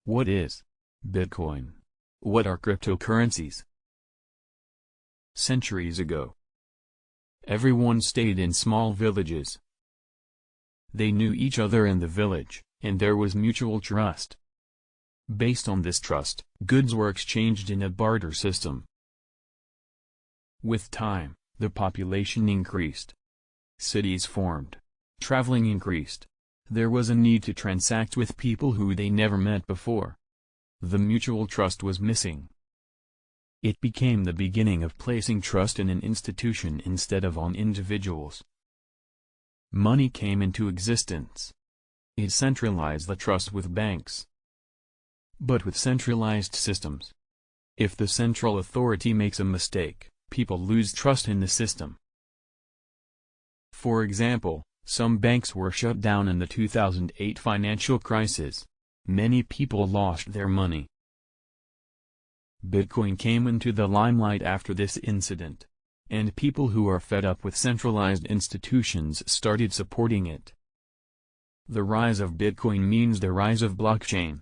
What is Bitcoin? What are cryptocurrencies? Centuries ago, everyone stayed in small villages. They knew each other in the village, and there was mutual trust. Based on this trust, goods were exchanged in a barter system. With time, the population increased. Cities formed. Traveling increased. There was a need to transact with people who they never met before. The mutual trust was missing. It became the beginning of placing trust in an institution instead of on individuals. Money came into existence. It centralized the trust with banks. But with centralized systems, if the central authority makes a mistake, people lose trust in the system. For example, some banks were shut down in the 2008 financial crisis. Many people lost their money. Bitcoin came into the limelight after this incident, and people who are fed up with centralized institutions started supporting it. The rise of Bitcoin means the rise of blockchain,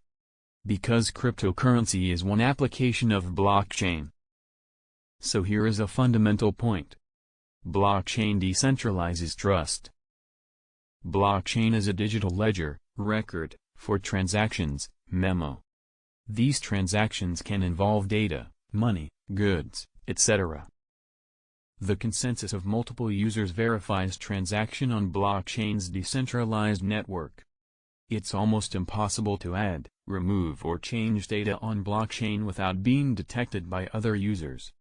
because cryptocurrency is one application of blockchain. So here is a fundamental point. Blockchain decentralizes trust. Blockchain is a digital ledger, record, for transactions, memo. These transactions can involve data, money, goods, etc. The consensus of multiple users verifies transaction on blockchain's decentralized network. It's almost impossible to add, remove or change data on blockchain without being detected by other users.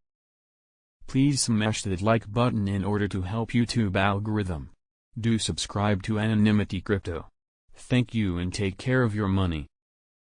Please smash that like button in order to help YouTube algorithm. Do subscribe to Anonymity Crypto. Thank you and take care of your money.